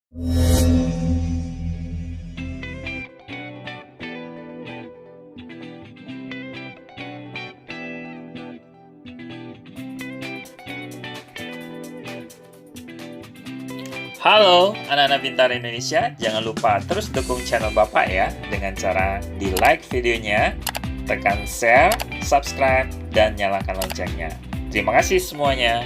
Halo anak-anak pintar Indonesia, jangan lupa terus dukung channel Bapak ya dengan cara di like videonya, tekan share, subscribe, dan nyalakan loncengnya. Terima kasih semuanya.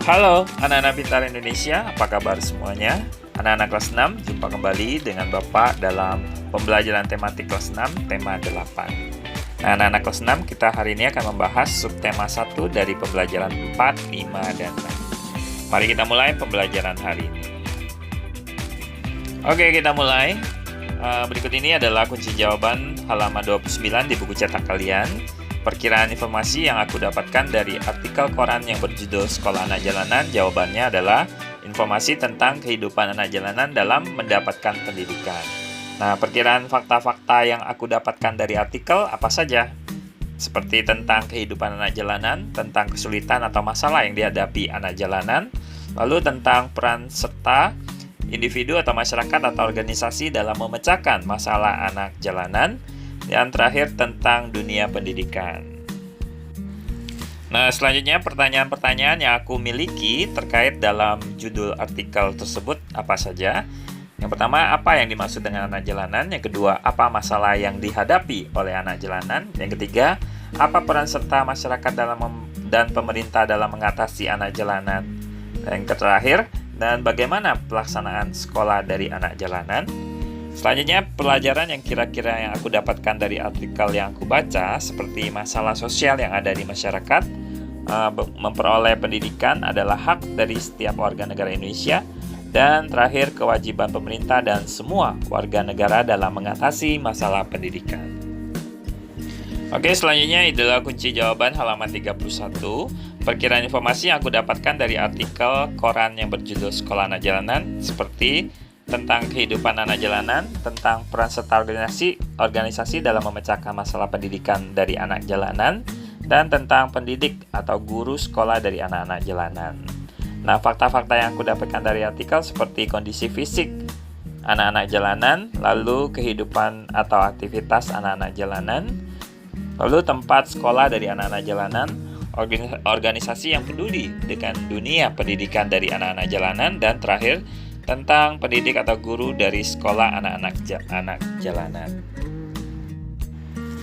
Halo anak-anak pintar Indonesia, apa kabar semuanya? Anak-anak kelas 6, jumpa kembali dengan Bapak dalam pembelajaran tematik kelas 6, tema 8. Nah, anak-anak kelas 6, kita hari ini akan membahas subtema 1 dari pembelajaran 4, 5, dan 6. Mari kita mulai pembelajaran hari ini. Oke, kita mulai. Berikut ini adalah kunci jawaban halaman 29 di buku cetak kalian. Perkiraan informasi yang aku dapatkan dari artikel koran yang berjudul Sekolah Anak Jalanan. Jawabannya adalah informasi tentang kehidupan anak jalanan dalam mendapatkan pendidikan. Nah, perkiraan fakta-fakta yang aku dapatkan dari artikel apa saja? Seperti tentang kehidupan anak jalanan, tentang kesulitan atau masalah yang dihadapi anak jalanan, lalu tentang peran serta individu atau masyarakat atau organisasi dalam memecahkan masalah anak jalanan, dan terakhir tentang dunia pendidikan. Nah, selanjutnya pertanyaan-pertanyaan yang aku miliki terkait dalam judul artikel tersebut apa saja? Yang pertama, apa yang dimaksud dengan anak jalanan? Yang kedua, apa masalah yang dihadapi oleh anak jalanan? Yang ketiga, apa peran serta masyarakat dan pemerintah dalam mengatasi anak jalanan? Dan yang terakhir, dan bagaimana pelaksanaan sekolah dari anak jalanan? Selanjutnya, pelajaran yang kira-kira yang aku dapatkan dari artikel yang aku baca, seperti masalah sosial yang ada di masyarakat, memperoleh pendidikan adalah hak dari setiap warga negara Indonesia, dan terakhir, kewajiban pemerintah dan semua warga negara dalam mengatasi masalah pendidikan. Oke, selanjutnya adalah kunci jawaban halaman 31. Perkiraan informasi yang aku dapatkan dari artikel koran yang berjudul Sekolah Anak Jalanan, seperti tentang kehidupan anak jalanan, tentang peran serta organisasi dalam memecahkan masalah pendidikan dari anak jalanan, dan tentang pendidik atau guru sekolah dari anak-anak jalanan. Nah, fakta-fakta yang aku dapatkan dari artikel seperti kondisi fisik anak-anak jalanan, lalu kehidupan atau aktivitas anak-anak jalanan, lalu tempat sekolah dari anak-anak jalanan, organisasi yang peduli dengan dunia pendidikan dari anak-anak jalanan, dan terakhir tentang pendidik atau guru dari sekolah anak-anak jalanan.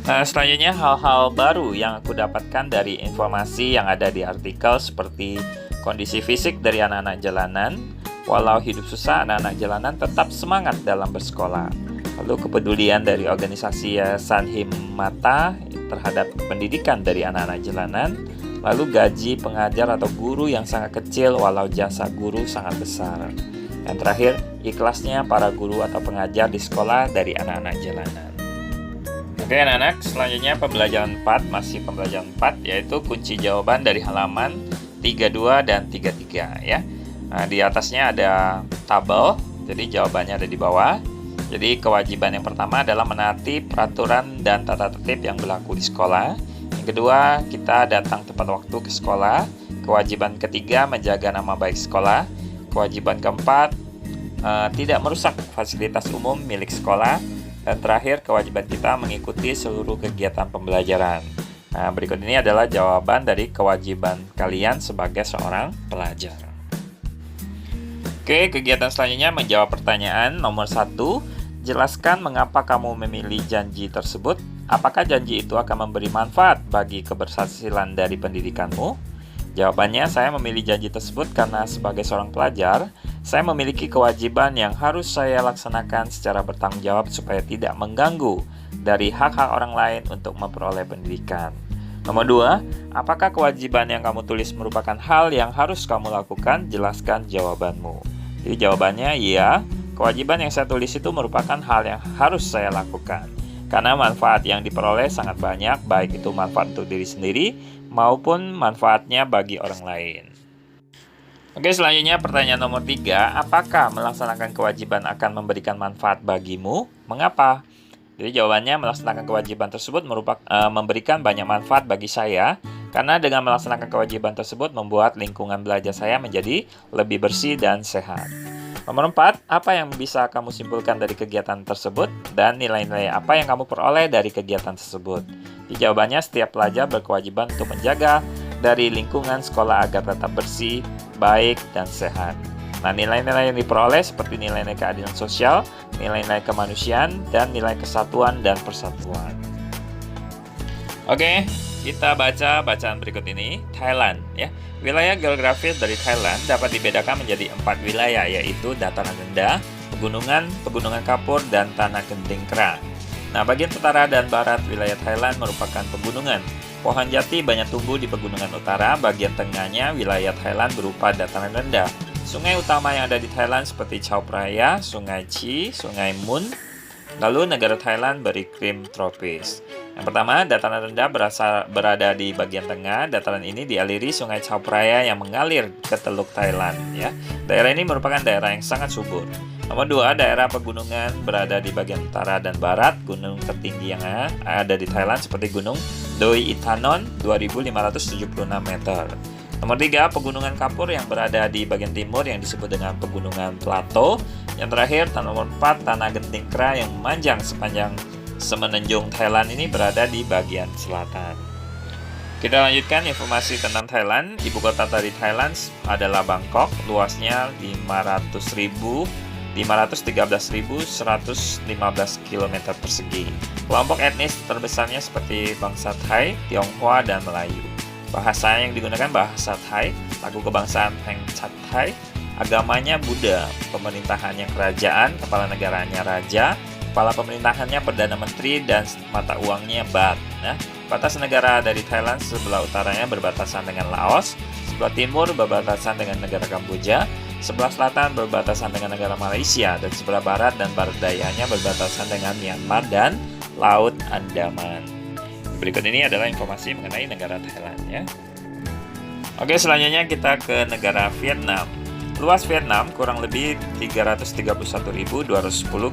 Nah, selanjutnya hal-hal baru yang aku dapatkan dari informasi yang ada di artikel seperti kondisi fisik dari anak-anak jalanan, walau hidup susah, anak-anak jalanan tetap semangat dalam bersekolah. Lalu kepedulian dari organisasi Yayasan Himata terhadap pendidikan dari anak-anak jalanan, lalu gaji pengajar atau guru yang sangat kecil walau jasa guru sangat besar. Yang terakhir, ikhlasnya para guru atau pengajar di sekolah dari anak-anak jalanan. Oke anak-anak, selanjutnya pembelajaran 4, masih pembelajaran 4, yaitu kunci jawaban dari halaman 32 dan 33 ya. Nah, di atasnya ada tabel, jadi jawabannya ada di bawah. Jadi kewajiban yang pertama adalah menaati peraturan dan tata tertib yang berlaku di sekolah. Yang kedua, kita datang tepat waktu ke sekolah. Kewajiban ketiga, menjaga nama baik sekolah. Kewajiban keempat, tidak merusak fasilitas umum milik sekolah. Dan terakhir, kewajiban kita mengikuti seluruh kegiatan pembelajaran. Nah, berikut ini adalah jawaban dari kewajiban kalian sebagai seorang pelajar. Oke, kegiatan selanjutnya menjawab pertanyaan nomor 1. Jelaskan mengapa kamu memilih janji tersebut. Apakah janji itu akan memberi manfaat bagi keberhasilan dari pendidikanmu? Jawabannya, saya memilih janji tersebut karena sebagai seorang pelajar, saya memiliki kewajiban yang harus saya laksanakan secara bertanggung jawab supaya tidak mengganggu dari hak-hak orang lain untuk memperoleh pendidikan. Nomor 2, apakah kewajiban yang kamu tulis merupakan hal yang harus kamu lakukan? Jelaskan jawabanmu. Jadi jawabannya iya, kewajiban yang saya tulis itu merupakan hal yang harus saya lakukan. Karena manfaat yang diperoleh sangat banyak, baik itu manfaat untuk diri sendiri maupun manfaatnya bagi orang lain. Oke, selanjutnya pertanyaan nomor 3, apakah melaksanakan kewajiban akan memberikan manfaat bagimu? Mengapa? Jadi jawabannya, melaksanakan kewajiban tersebut memberikan banyak manfaat bagi saya Karena dengan melaksanakan kewajiban tersebut membuat lingkungan belajar saya menjadi lebih bersih dan sehat. Nomor 4, apa yang bisa kamu simpulkan dari kegiatan tersebut dan nilai-nilai apa yang kamu peroleh dari kegiatan tersebut? Di jawabannya, setiap pelajar berkewajiban untuk menjaga dari lingkungan sekolah agar tetap bersih, baik, dan sehat. Nah, nilai-nilai yang diperoleh seperti nilai-nilai keadilan sosial, nilai-nilai kemanusiaan, dan nilai kesatuan dan persatuan. Oke, kita baca bacaan berikut ini. Thailand, ya. Wilayah geografis dari Thailand dapat dibedakan menjadi 4 wilayah, yaitu dataran rendah, pegunungan, pegunungan kapur, dan tanah genting kera. Nah, bagian utara dan barat wilayah Thailand merupakan pegunungan. Pohon jati banyak tumbuh di pegunungan utara, bagian tengahnya wilayah Thailand berupa dataran rendah. Sungai utama yang ada di Thailand seperti Chao Phraya, Sungai Chi, Sungai Mun. Lalu negara Thailand beriklim tropis. Yang pertama, dataran rendah berada di bagian tengah. Dataran ini dialiri Sungai Chao Phraya yang mengalir ke Teluk Thailand. Ya. Daerah ini merupakan daerah yang sangat subur. Nomor 2, daerah pegunungan berada di bagian utara dan barat. Gunung tertinggi yang ada di Thailand seperti Gunung Doi Itanon 2576 meter. Nomor 3, pegunungan kapur yang berada di bagian timur yang disebut dengan pegunungan plato. Yang terakhir, nomor 4, tanah genting kera yang memanjang sepanjang semenanjung Thailand ini berada di bagian selatan. Kita lanjutkan informasi tentang Thailand. Ibu kota dari Thailand adalah Bangkok, luasnya 513.115 km persegi. Kelompok etnis terbesarnya seperti bangsa Thai, Tionghoa, dan Melayu. Bahasa yang digunakan bahasa Thai, lagu kebangsaan Heng Chat Thai, agamanya Buddha, pemerintahannya kerajaan, kepala negaranya raja, kepala pemerintahannya Perdana Menteri, dan mata uangnya baht. Nah, batas negara dari Thailand sebelah utaranya berbatasan dengan Laos, sebelah timur berbatasan dengan negara Kamboja, sebelah selatan berbatasan dengan negara Malaysia, dan sebelah barat dan barat dayanya berbatasan dengan Myanmar dan Laut Andaman. Berikut ini adalah informasi mengenai negara Thailand, ya. Oke, selanjutnya kita ke negara Vietnam. Luas Vietnam kurang lebih 331.210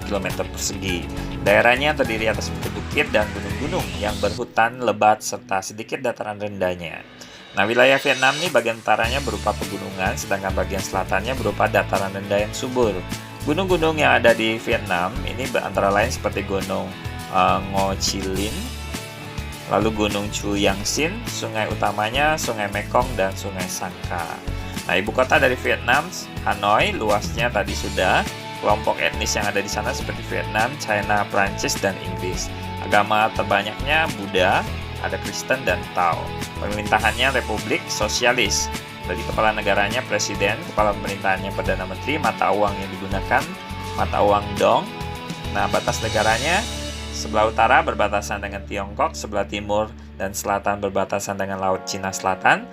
km persegi. Daerahnya terdiri atas bukit-bukit dan gunung-gunung yang berhutan lebat serta sedikit dataran rendahnya. Nah, wilayah Vietnam ini bagian utaranya berupa pegunungan, sedangkan bagian selatannya berupa dataran rendah yang subur. Gunung-gunung yang ada di Vietnam ini antara lain seperti Gunung Ngo Chi Linh, lalu Gunung Chu Yang Sin, sungai utamanya Sungai Mekong dan Sungai Sangka. Nah, ibu kota dari Vietnam, Hanoi, luasnya tadi sudah. Kelompok etnis yang ada di sana seperti Vietnam, China, Prancis, dan Inggris. Agama terbanyaknya Buddha, ada Kristen dan Tao. Pemerintahannya Republik Sosialis. Dari kepala negaranya Presiden, kepala pemerintahannya Perdana Menteri, mata uang yang digunakan mata uang dong. Nah, batas negaranya sebelah utara berbatasan dengan Tiongkok, sebelah timur dan selatan berbatasan dengan Laut Cina Selatan,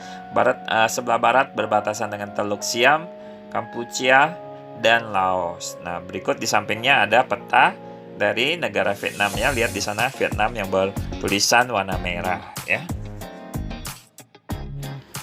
sebelah barat berbatasan dengan Teluk Siam, Kampuchea, dan Laos. Nah, berikut di sampingnya ada peta dari negara Vietnam, ya. Lihat di sana Vietnam yang bertulisan warna merah, ya.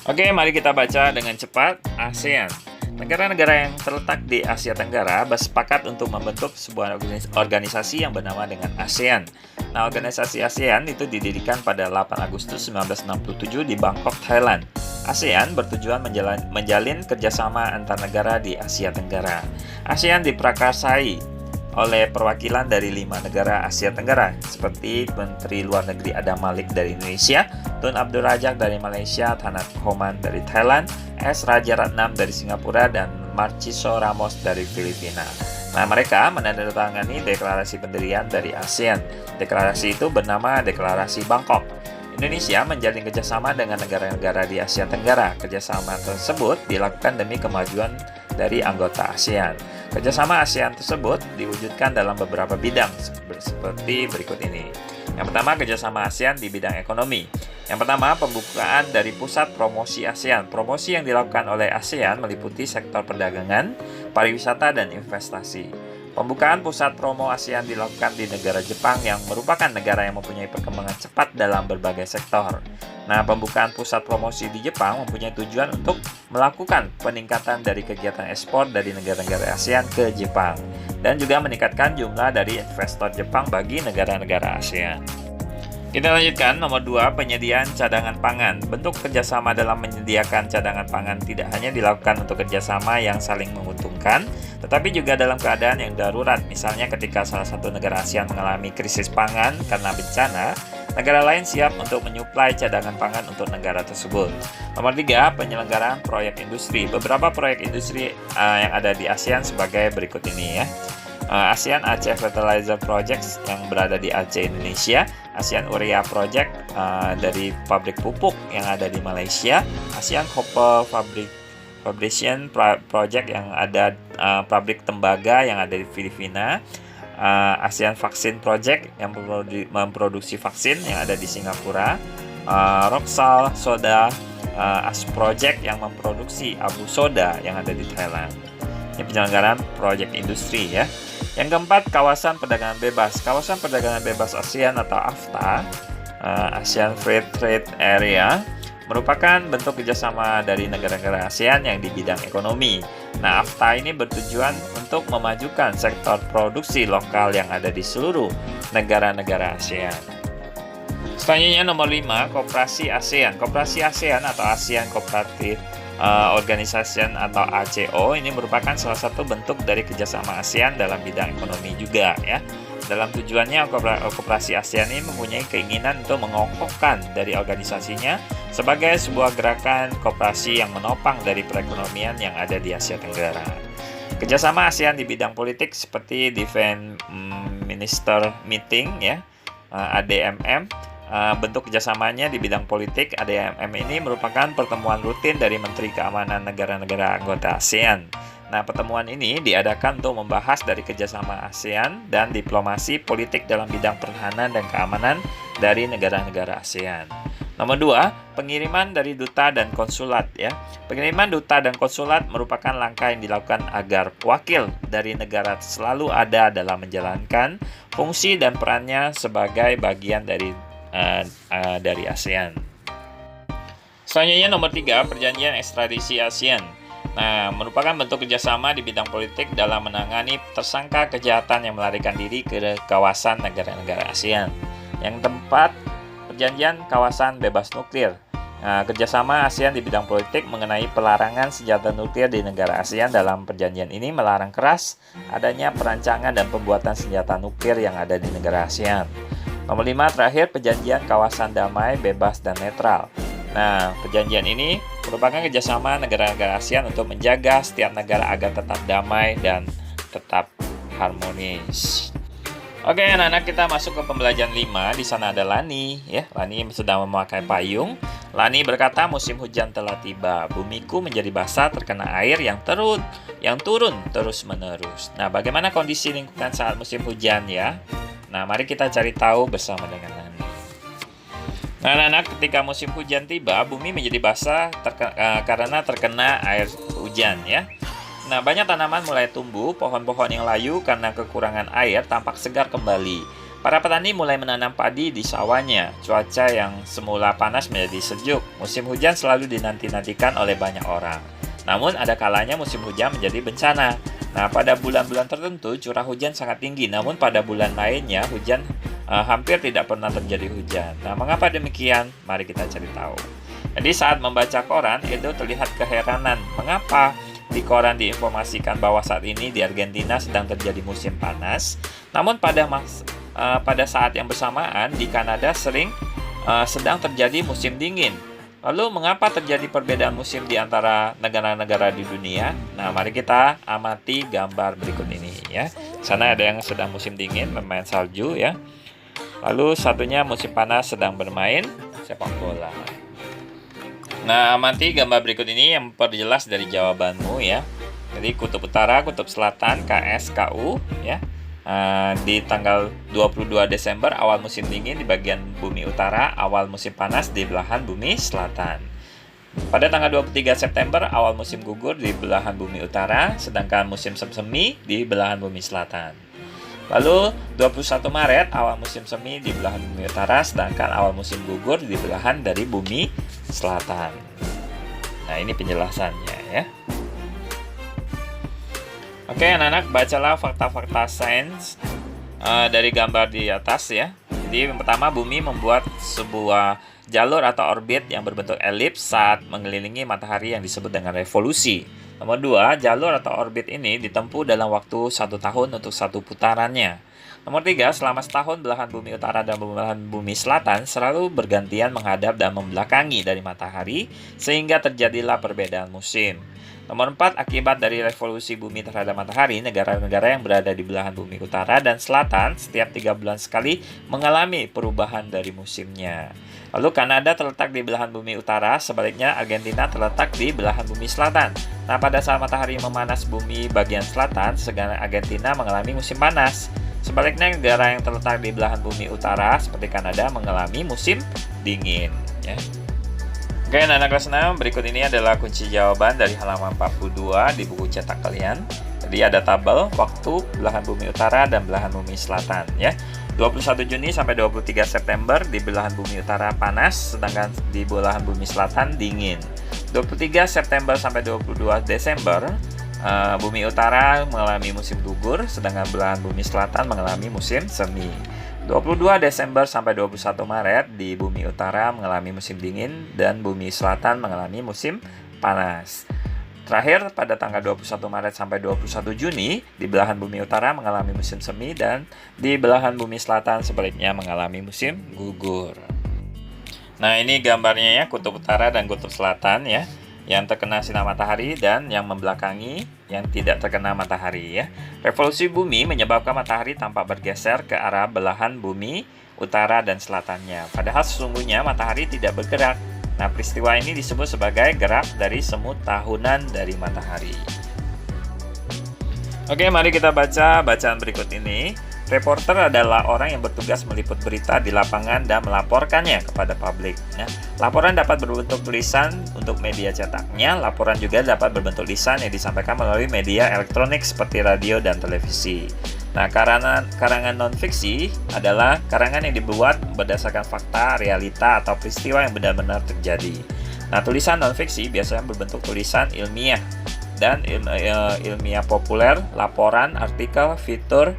Oke, mari kita baca dengan cepat. ASEAN. Negara-negara yang terletak di Asia Tenggara bersepakat untuk membentuk sebuah organisasi yang bernama dengan ASEAN. Nah, organisasi ASEAN itu didirikan pada 8 Agustus 1967 di Bangkok, Thailand. ASEAN bertujuan menjalin kerjasama antar negara di Asia Tenggara. ASEAN diprakarsai oleh perwakilan dari 5 negara Asia Tenggara, seperti Menteri Luar Negeri Adam Malik dari Indonesia, Tun Abdul Razak dari Malaysia, Thanat Homan dari Thailand, S. Raja Ratnam dari Singapura, dan Marciso Ramos dari Filipina. Nah, mereka menandatangani deklarasi pendirian dari ASEAN. Deklarasi itu bernama Deklarasi Bangkok. Indonesia menjalin kerjasama dengan negara-negara di Asia Tenggara. Kerjasama tersebut dilakukan demi kemajuan dari anggota ASEAN. Kerjasama ASEAN tersebut diwujudkan dalam beberapa bidang seperti berikut ini. Yang pertama, kerjasama ASEAN di bidang ekonomi. Yang pertama, pembukaan dari Pusat Promosi ASEAN. Promosi yang dilakukan oleh ASEAN meliputi sektor perdagangan, pariwisata, dan investasi. Pembukaan pusat promo ASEAN dilakukan di negara Jepang yang merupakan negara yang mempunyai perkembangan cepat dalam berbagai sektor. Nah, pembukaan pusat promosi di Jepang mempunyai tujuan untuk melakukan peningkatan dari kegiatan ekspor dari negara-negara ASEAN ke Jepang dan juga meningkatkan jumlah dari investor Jepang bagi negara-negara ASEAN. Kita lanjutkan nomor 2, penyediaan cadangan pangan. Bentuk kerjasama dalam menyediakan cadangan pangan tidak hanya dilakukan untuk kerjasama yang saling menguntungkan, tetapi juga dalam keadaan yang darurat. Misalnya ketika salah satu negara ASEAN mengalami krisis pangan karena bencana, negara lain siap untuk menyuplai cadangan pangan untuk negara tersebut. Nomor 3, penyelenggaraan proyek industri. Beberapa proyek industri yang ada di ASEAN sebagai berikut ini ya. ASEAN Aceh Fertilizer Project yang berada di Aceh, Indonesia, ASEAN Urea Project dari pabrik pupuk yang ada di Malaysia, ASEAN Copper Fabrication Project yang ada pabrik tembaga yang ada di Filipina, ASEAN Vaccine Project yang memproduksi vaksin yang ada di Singapura, Roxal Soda As Project yang memproduksi abu soda yang ada di Thailand. Ini penyelenggaraan proyek industri ya. Yang keempat, kawasan perdagangan bebas. Kawasan perdagangan bebas ASEAN atau AFTA, ASEAN Free Trade Area, merupakan bentuk kerjasama dari negara-negara ASEAN yang di bidang ekonomi. Nah, AFTA ini bertujuan untuk memajukan sektor produksi lokal yang ada di seluruh negara-negara ASEAN. Selanjutnya nomor 5, Koperasi ASEAN. Koperasi ASEAN atau ASEAN Cooperative Organization atau ACO ini merupakan salah satu bentuk dari kerjasama ASEAN dalam bidang ekonomi juga ya. Dalam tujuannya, Koperasi ASEAN ini mempunyai keinginan untuk mengokohkan dari organisasinya sebagai sebuah gerakan koperasi yang menopang dari perekonomian yang ada di Asia Tenggara. Kerjasama ASEAN di bidang politik seperti Defense Minister Meeting ya, ADMM. Bentuk kerjasamanya di bidang politik ADMM ini merupakan pertemuan rutin dari Menteri Keamanan negara-negara anggota ASEAN. Nah, pertemuan ini diadakan untuk membahas dari kerjasama ASEAN dan diplomasi politik dalam bidang pertahanan dan keamanan dari negara-negara ASEAN. Nomor 2, pengiriman dari duta dan konsulat ya. Pengiriman duta dan konsulat merupakan langkah yang dilakukan agar wakil dari negara selalu ada dalam menjalankan fungsi dan perannya sebagai bagian dari ASEAN. Selanjutnya nomor 3, perjanjian ekstradisi ASEAN. Nah, merupakan bentuk kerjasama di bidang politik dalam menangani tersangka kejahatan yang melarikan diri ke kawasan negara-negara ASEAN. Yang keempat, perjanjian kawasan bebas nuklir. Nah, kerjasama ASEAN di bidang politik mengenai pelarangan senjata nuklir di negara ASEAN. Dalam perjanjian ini melarang keras adanya perancangan dan pembuatan senjata nuklir yang ada di negara ASEAN. Nomor 5, terakhir, perjanjian kawasan damai, bebas, dan netral. Nah, perjanjian ini merupakan kerjasama negara-negara ASEAN untuk menjaga setiap negara agar tetap damai dan tetap harmonis. Oke, anak-anak, kita masuk ke pembelajaran 5. Di sana ada Lani, ya. Lani sedang memakai payung. Lani berkata, musim hujan telah tiba. Bumiku menjadi basah terkena air yang turun terus-menerus. Nah, bagaimana kondisi lingkungan saat musim hujan ya? Nah, mari kita cari tahu bersama dengan Lani. Nah, anak-anak, ketika musim hujan tiba, bumi menjadi basah karena terkena air hujan ya. Nah, banyak tanaman mulai tumbuh, pohon-pohon yang layu karena kekurangan air tampak segar kembali. Para petani mulai menanam padi di sawahnya. Cuaca yang semula panas menjadi sejuk. Musim hujan selalu dinanti-nantikan oleh banyak orang. Namun, ada kalanya musim hujan menjadi bencana. Nah, pada bulan-bulan tertentu curah hujan sangat tinggi, namun pada bulan lainnya hujan hampir tidak pernah terjadi hujan. Nah, mengapa demikian? Mari kita cari tahu. Jadi saat membaca koran, Edo terlihat keheranan. Mengapa di koran diinformasikan bahwa saat ini di Argentina sedang terjadi musim panas, namun pada saat yang bersamaan di Kanada sedang terjadi musim dingin. Lalu, mengapa terjadi perbedaan musim di antara negara-negara di dunia? Nah, mari kita amati gambar berikut ini ya. Sana ada yang sedang musim dingin bermain salju ya. Lalu satunya musim panas sedang bermain sepak bola. Nah, amati gambar berikut ini yang memperjelas dari jawabanmu ya. Jadi kutub utara, kutub selatan, KS, KU ya. Di tanggal 22 Desember awal musim dingin di bagian bumi utara, awal musim panas di belahan bumi selatan. Pada tanggal 23 September awal musim gugur di belahan bumi utara, sedangkan musim semi di belahan bumi selatan. Lalu 21 Maret awal musim semi di belahan bumi utara, sedangkan awal musim gugur di belahan dari bumi selatan. Nah, ini penjelasannya ya. Oke, anak-anak, bacalah fakta-fakta sains dari gambar di atas ya. Jadi yang pertama, bumi membuat sebuah jalur atau orbit yang berbentuk elips saat mengelilingi matahari yang disebut dengan revolusi. Nomor 2, jalur atau orbit ini ditempuh dalam waktu 1 tahun untuk satu putarannya. Nomor 3, selama setahun belahan bumi utara dan belahan bumi selatan selalu bergantian menghadap dan membelakangi dari matahari sehingga terjadilah perbedaan musim. Nomor 4, akibat dari revolusi bumi terhadap matahari, negara-negara yang berada di belahan bumi utara dan selatan setiap 3 bulan sekali mengalami perubahan dari musimnya. Lalu Kanada terletak di belahan bumi utara, sebaliknya Argentina terletak di belahan bumi selatan. Nah, pada saat matahari memanas bumi bagian selatan, sedangkan Argentina mengalami musim panas. Sebaliknya, negara yang terletak di belahan bumi utara seperti Kanada mengalami musim dingin. Ya. Oke, anak kelas 6, berikut ini adalah kunci jawaban dari halaman 42 di buku cetak kalian. Jadi ada tabel waktu belahan bumi utara dan belahan bumi selatan ya. 21 Juni sampai 23 September di belahan bumi utara panas, sedangkan di belahan bumi selatan dingin. 23 September sampai 22 Desember, bumi utara mengalami musim gugur, sedangkan belahan bumi selatan mengalami musim semi. 22 Desember sampai 21 Maret di bumi utara mengalami musim dingin dan bumi selatan mengalami musim panas. Terakhir pada tanggal 21 Maret sampai 21 Juni di belahan bumi utara mengalami musim semi dan di belahan bumi selatan sebaliknya mengalami musim gugur. Nah, ini gambarnya ya, kutub utara dan kutub selatan ya, yang terkena sinar matahari dan yang membelakangi yang tidak terkena matahari ya. Revolusi bumi menyebabkan matahari tampak bergeser ke arah belahan bumi utara dan selatannya. Padahal sesungguhnya matahari tidak bergerak. Nah, peristiwa ini disebut sebagai gerak dari semut tahunan dari matahari. Oke, mari kita baca bacaan berikut ini. Reporter adalah orang yang bertugas meliput berita di lapangan dan melaporkannya kepada publik. Ya. Laporan dapat berbentuk tulisan untuk media cetaknya. Laporan juga dapat berbentuk lisan yang disampaikan melalui media elektronik seperti radio dan televisi. Nah, karangan non-fiksi adalah karangan yang dibuat berdasarkan fakta, realita, atau peristiwa yang benar-benar terjadi. Nah, tulisan non-fiksi biasanya berbentuk tulisan ilmiah dan ilmiah populer, laporan, artikel, fitur,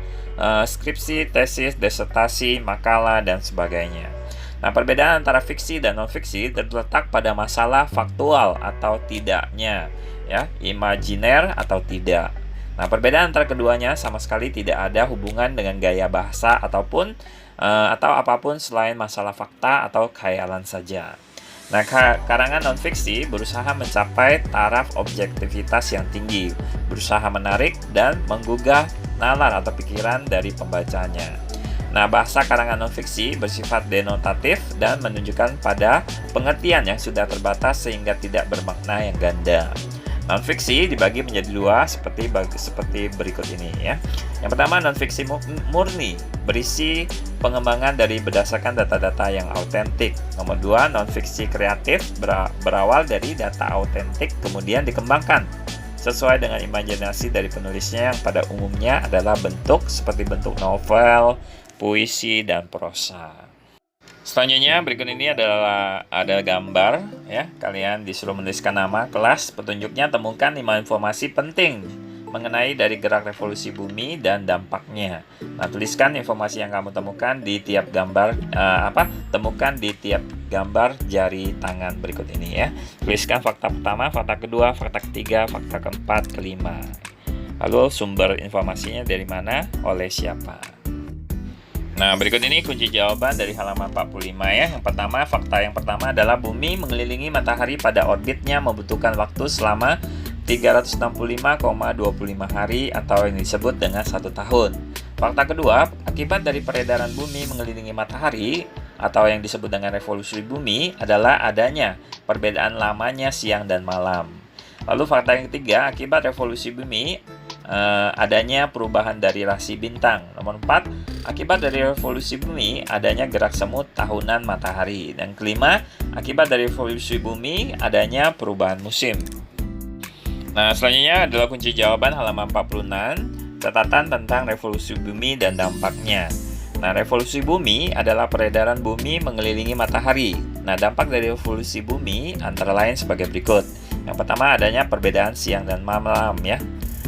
skripsi, tesis, disertasi, makalah, dan sebagainya. Nah, perbedaan antara fiksi dan non-fiksi terletak pada masalah faktual atau tidaknya, ya, imajiner atau tidak. Nah, perbedaan antara keduanya sama sekali tidak ada hubungan dengan gaya bahasa ataupun atau apapun selain masalah fakta atau khayalan saja. Nah, karangan non-fiksi berusaha mencapai taraf objektivitas yang tinggi, berusaha menarik dan menggugah nalar atau pikiran dari pembacanya. Nah, bahasa karangan non-fiksi bersifat denotatif dan menunjukkan pada pengertian yang sudah terbatas sehingga tidak bermakna yang ganda. Non-fiksi dibagi menjadi dua seperti berikut ini ya. Yang pertama, non-fiksi murni, berisi pengembangan dari berdasarkan data-data yang autentik. Nomor 2, non-fiksi kreatif, berawal dari data autentik kemudian dikembangkan sesuai dengan imajinasi dari penulisnya yang pada umumnya adalah bentuk seperti bentuk novel, puisi, dan prosa. Selanjutnya berikut ini ada gambar ya. Kalian disuruh menuliskan nama, kelas, petunjuknya temukan 5 informasi penting mengenai dari gerak revolusi bumi dan dampaknya. Nah, tuliskan informasi yang kamu temukan di tiap gambar temukan di tiap gambar jari tangan berikut ini ya. Tuliskan fakta pertama, fakta kedua, fakta ketiga, fakta keempat, kelima. Lalu sumber informasinya dari mana, oleh siapa. Nah, berikut ini kunci jawaban dari halaman 45 ya. Fakta yang pertama adalah bumi mengelilingi matahari pada orbitnya membutuhkan waktu selama 365,25 hari atau yang disebut dengan 1 tahun. Fakta kedua, akibat dari peredaran bumi mengelilingi matahari atau yang disebut dengan revolusi bumi adalah adanya perbedaan lamanya siang dan malam. Lalu fakta yang ketiga, akibat revolusi bumi adanya perubahan dari rasi bintang. Nomor 4, akibat dari revolusi bumi adanya gerak semut tahunan matahari. Dan kelima, akibat dari revolusi bumi adanya perubahan musim. Nah, selanjutnya adalah kunci jawaban halaman 46, catatan tentang revolusi bumi dan dampaknya. Nah, revolusi bumi adalah peredaran bumi mengelilingi matahari. Nah, dampak dari revolusi bumi antara lain sebagai berikut. Yang pertama, adanya perbedaan siang dan malam ya.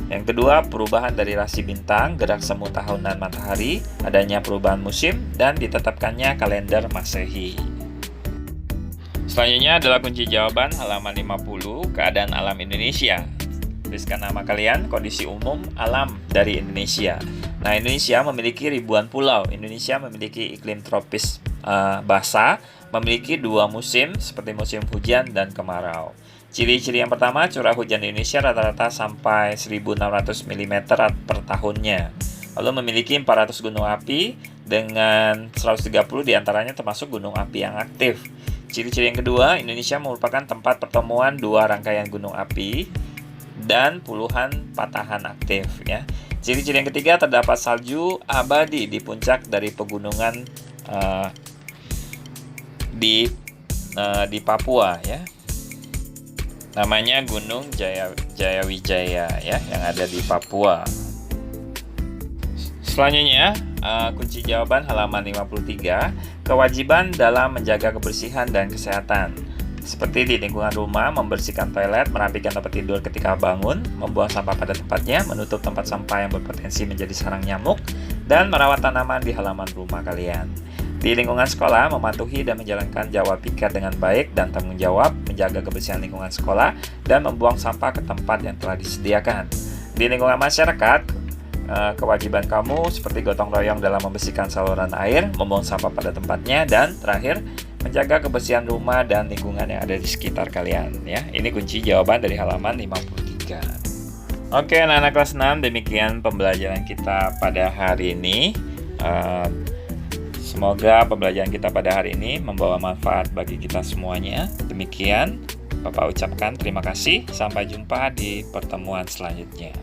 Yang kedua, perubahan dari rasi bintang, gerak semu tahunan matahari, adanya perubahan musim, dan ditetapkannya kalender Masehi. Selanjutnya adalah kunci jawaban halaman 50, keadaan alam Indonesia. Tuliskan nama kalian, kondisi umum alam dari Indonesia. Nah, Indonesia memiliki ribuan pulau. Indonesia memiliki iklim tropis basah, memiliki 2 musim seperti musim hujan dan kemarau. Ciri-ciri yang pertama, curah hujan di Indonesia rata-rata sampai 1.600 mm per tahunnya. Lalu memiliki 400 gunung api dengan 130 diantaranya termasuk gunung api yang aktif. Ciri-ciri yang kedua, Indonesia merupakan tempat pertemuan 2 rangkaian gunung api dan puluhan patahan aktif ya. Ciri-ciri yang ketiga, terdapat salju abadi di puncak dari pegunungan di Papua ya. Namanya Gunung Jayawijaya ya, yang ada di Papua. Selanjutnya, kunci jawaban halaman 53, kewajiban dalam menjaga kebersihan dan kesehatan. Seperti di lingkungan rumah, membersihkan toilet, merapikan tempat tidur ketika bangun, membuang sampah pada tempatnya, menutup tempat sampah yang berpotensi menjadi sarang nyamuk, dan merawat tanaman di halaman rumah kalian. Di lingkungan sekolah, mematuhi dan menjalankan jawab piket dengan baik dan tanggung jawab, menjaga kebersihan lingkungan sekolah, dan membuang sampah ke tempat yang telah disediakan. Di lingkungan masyarakat, kewajiban kamu seperti gotong royong dalam membersihkan saluran air, membuang sampah pada tempatnya, dan terakhir, menjaga kebersihan rumah dan lingkungan yang ada di sekitar kalian ya. Ini kunci jawaban dari halaman 53. Oke, anak-anak kelas 6, demikian pembelajaran kita pada hari ini. Semoga pembelajaran kita pada hari ini membawa manfaat bagi kita semuanya. Demikian, Bapak ucapkan terima kasih. Sampai jumpa di pertemuan selanjutnya.